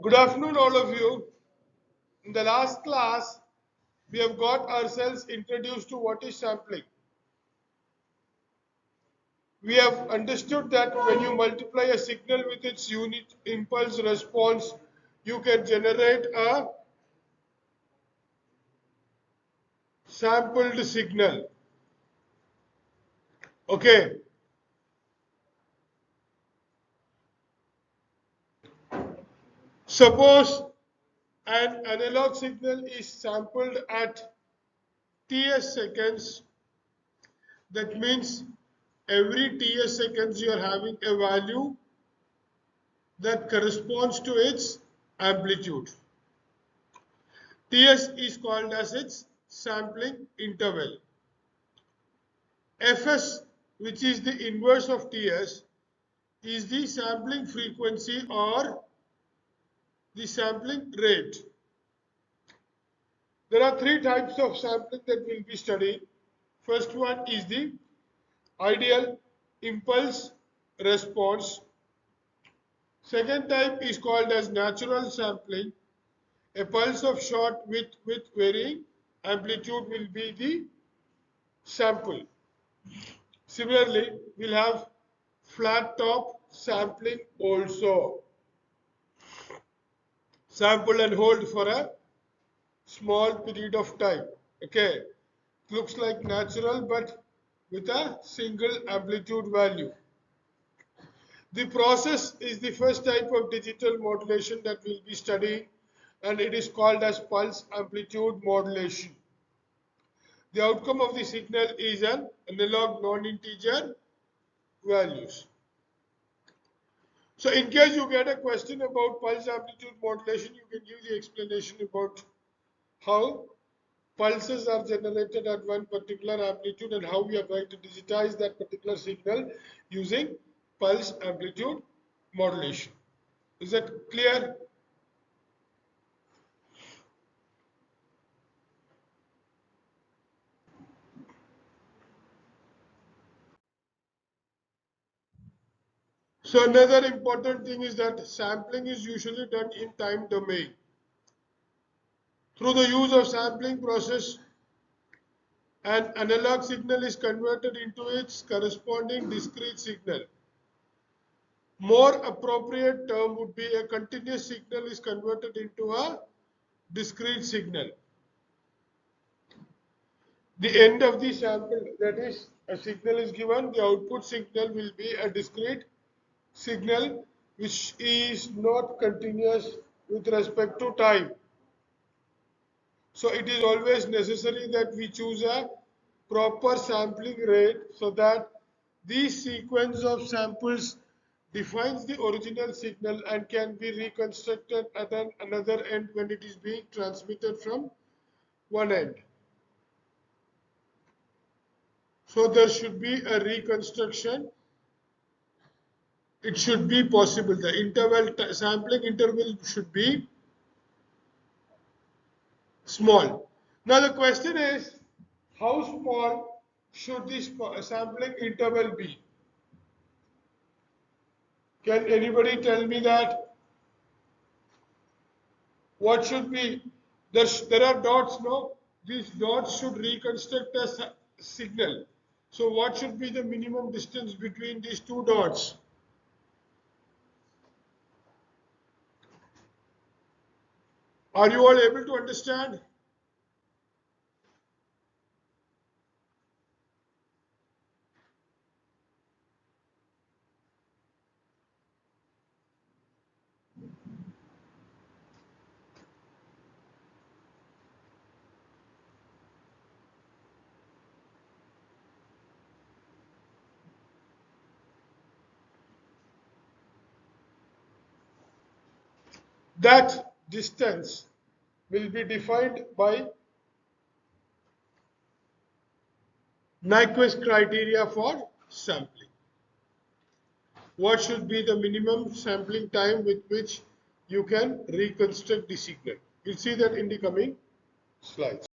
Good afternoon, all of you. In the last class, we have got ourselves introduced to what is sampling. We have understood that when you multiply a signal with its unit impulse response, you can generate a sampled signal. Okay. Suppose an analog signal is sampled at Ts seconds. That means every Ts seconds you are having a value that corresponds to its amplitude. Ts is called as its sampling interval. Fs, which is the inverse of Ts, is the sampling frequency or the sampling rate. There are three types of sampling that we'll be studying. First one is the ideal impulse response. Second type is called as natural sampling. A pulse of short width with varying amplitude will be the sample. Similarly, we'll have flat top sampling also. Sample and hold for a small period of time. Okay, looks like natural but with a single amplitude value. The process is the first type of digital modulation that we'll be studying, and it is called as pulse amplitude modulation. The outcome of the signal is an analog non-integer values. So in case you get a question about pulse amplitude modulation, you can give the explanation about how pulses are generated at one particular amplitude and how we are going to digitize that particular signal using pulse amplitude modulation. Is that clear? So another important thing is that sampling is usually done in time domain. Through the use of sampling process, an analog signal is converted into its corresponding discrete signal. More appropriate term would be a continuous signal is converted into a discrete signal. The end of the sample, that is, a signal is given, the output signal will be a discrete signal which is not continuous with respect to time. So it is always necessary that we choose a proper sampling rate so that this sequence of samples defines the original signal and can be reconstructed at another end when it is being transmitted from one end. So there should be a reconstruction. It should be possible. The interval sampling interval should be small. Now the question is, how small should this sampling interval be? Can anybody tell me that? What should be? There are dots, no? These dots should reconstruct a signal. So what should be the minimum distance between these two dots? Are you all able to understand? That distance will be defined by Nyquist criteria for sampling. What should be the minimum sampling time with which you can reconstruct the signal? You'll see that in the coming slides.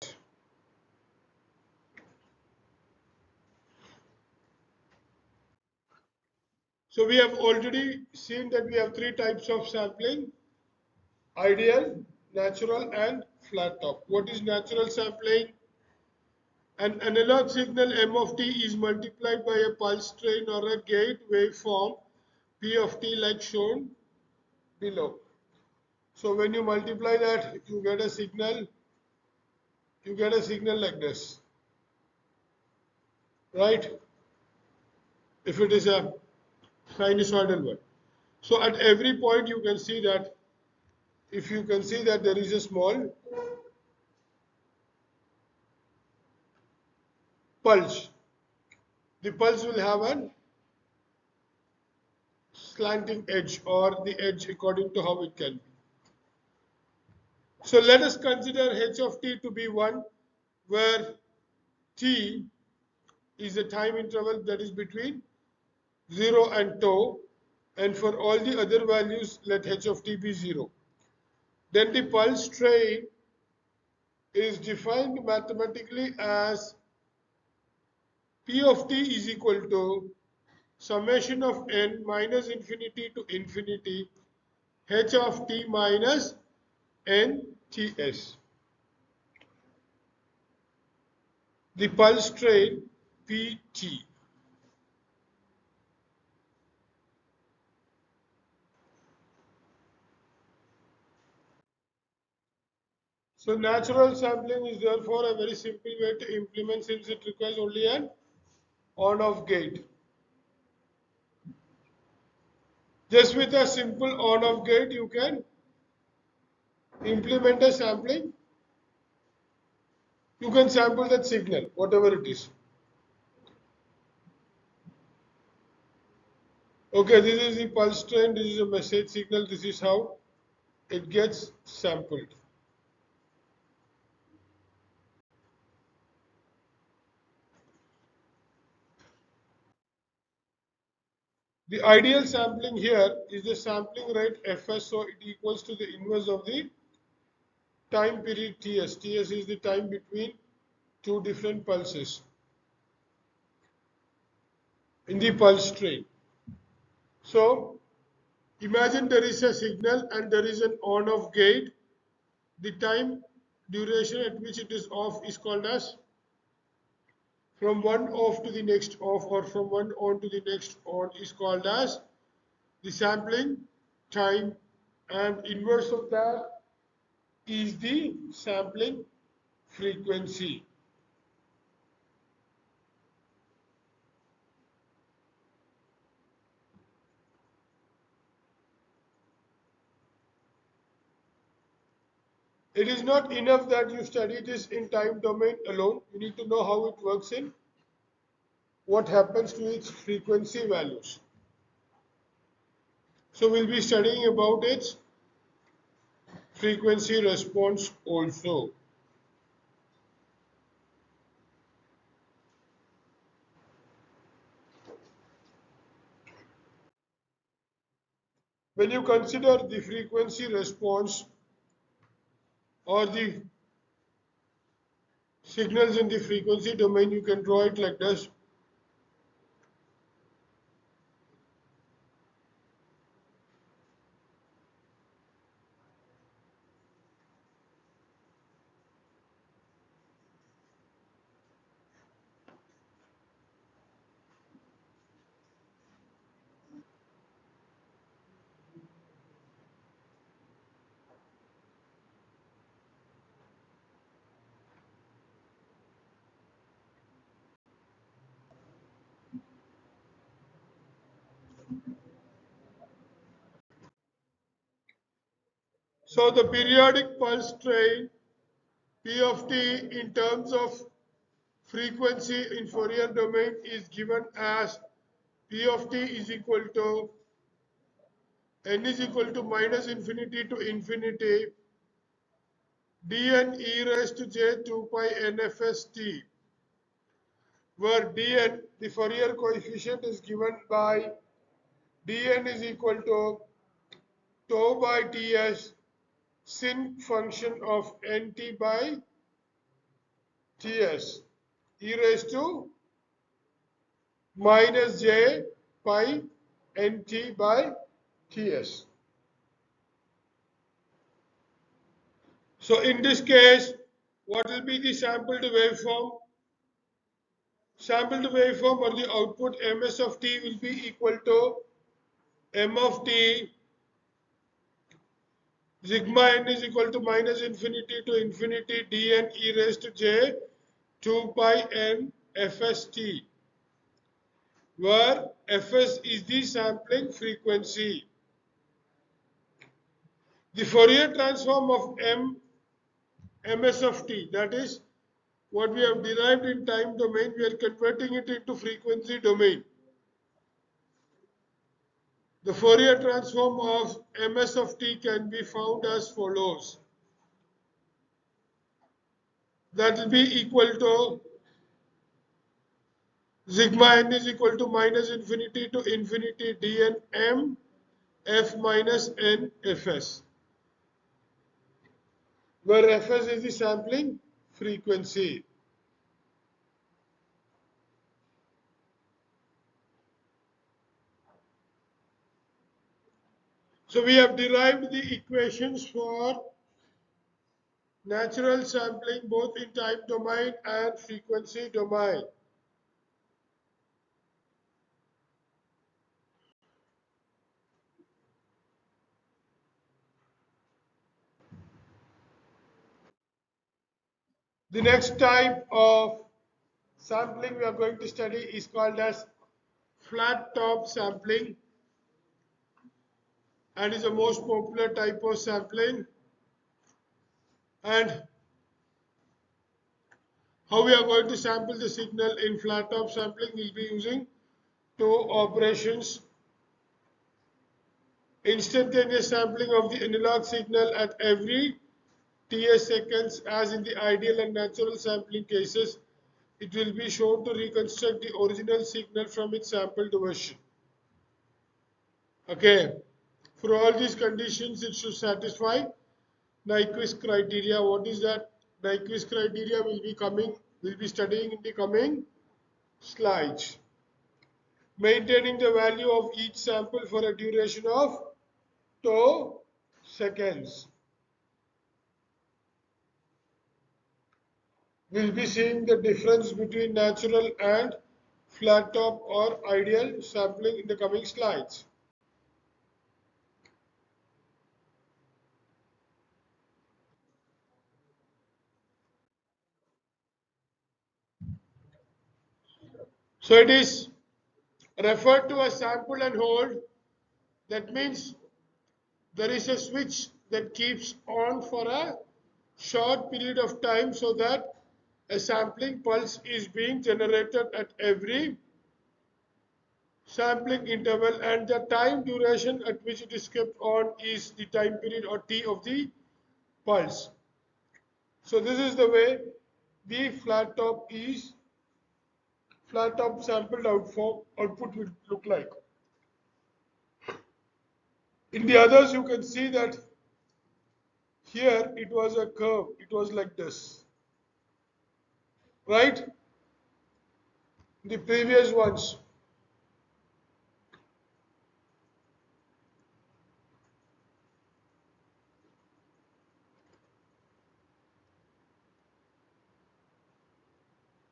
So we have already seen that we have three types of sampling. Ideal, natural, and flat top. What is natural sampling? An analog signal m of t is multiplied by a pulse train or a gate waveform p of t like shown below. So when you multiply that, you get a signal like this, right? If it is a sinusoidal one. So at every point you can see that, if you can see that there is a small pulse, the pulse will have a slanting edge or the edge according to how it can be. So let us consider h of t to be 1, where t is a time interval that is between 0 and tau, and for all the other values let h of t be 0. Then the pulse train is defined mathematically as p of t is equal to summation of n minus infinity to infinity h of t minus n ts. The pulse train pt. So natural sampling is therefore a very simple way to implement, since it requires only an on-off gate. Just with a simple on-off gate, you can implement a sampling. You can sample that signal, whatever it is. Okay, this is the pulse train, this is a message signal, this is how it gets sampled. The ideal sampling here is the sampling rate fs, so it equals to the inverse of the time period ts. Ts is the time between two different pulses in the pulse train. So imagine there is a signal and there is an on-off gate. The time duration at which it is off is called as, from one off to the next off or from one on to the next on is called as the sampling time, and inverse of that is the sampling frequency. It is not enough that you study this in time domain alone. You need to know how it works in what happens to its frequency values. So we'll be studying about its frequency response also. When you consider the frequency response or the signals in the frequency domain, you can draw it like this. So the periodic pulse train P of t in terms of frequency in Fourier domain is given as P of t is equal to n is equal to minus infinity to infinity dn e raised to j 2 pi nfs t, where dn, the Fourier coefficient, is given by dn is equal to tau by ts sin function of nt by ts e raised to minus j pi nt by ts. So in this case, what will be the sampled waveform? Sampled waveform or the output ms of t will be equal to m of t sigma n is equal to minus infinity to infinity dn e raised to j 2 pi n fst, where fs is the sampling frequency. The Fourier transform of ms of t, that is what we have derived in time domain, we are converting it into frequency domain. The Fourier transform of ms of t can be found as follows. That will be equal to sigma n is equal to minus infinity to infinity dn m f minus n fs, where fs is the sampling frequency. So we have derived the equations for natural sampling both in time domain and frequency domain. The next type of sampling we are going to study is called as flat top sampling, and is the most popular type of sampling. And how we are going to sample the signal in flat top sampling, we'll be using two operations: instantaneous sampling of the analog signal at every ts seconds, as in the ideal and natural sampling cases. It will be shown to reconstruct the original signal from its sampled version. Okay, for all these conditions, it should satisfy Nyquist criteria. What is that? Nyquist criteria will be studying in the coming slides. Maintaining the value of each sample for a duration of 2 seconds. We'll be seeing the difference between natural and flat top or ideal sampling in the coming slides. So it is referred to as sample and hold. That means there is a switch that keeps on for a short period of time so that a sampling pulse is being generated at every sampling interval, and the time duration at which it is kept on is the time period or t of the pulse. So this is the way the flat top sampled output will look like. In the others, you can see that here it was a curve, it was like this, right? The previous ones.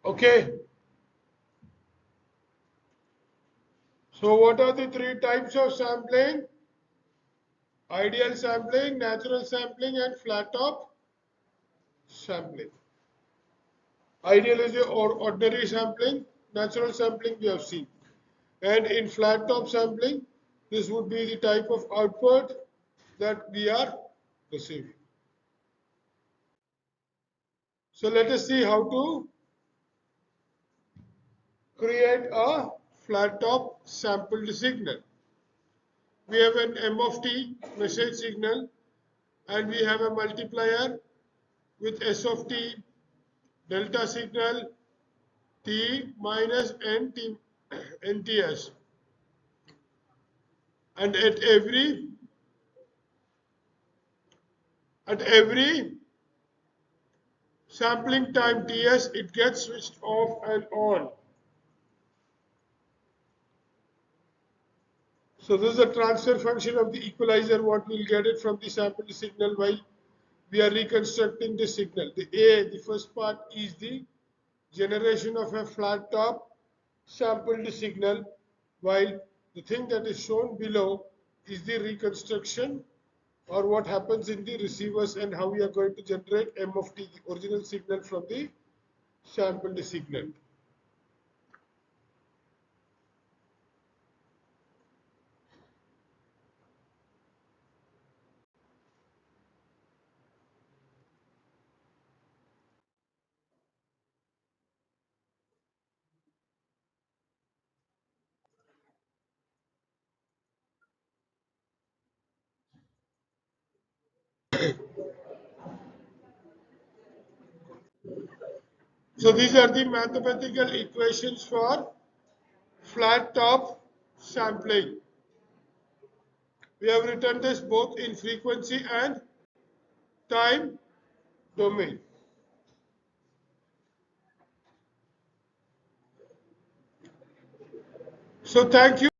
Okay. So what are the three types of sampling? Ideal sampling, natural sampling, and flat top sampling. Ideal is the ordinary sampling, natural sampling we have seen. And in flat top sampling, this would be the type of output that we are receiving. So let us see how to create a flat top sampled signal. We have an M of t message signal, and we have a multiplier with S of t delta signal t minus nts, and at every sampling time ts, it gets switched off and on. So this is the transfer function of the equalizer, what we'll get it from the sampled signal while we are reconstructing the signal. The first part is the generation of a flat top sampled signal, while the thing that is shown below is the reconstruction, or what happens in the receivers and how we are going to generate M of t, the original signal, from the sampled signal. So these are the mathematical equations for flat top sampling. We have written this both in frequency and time domain. So thank you.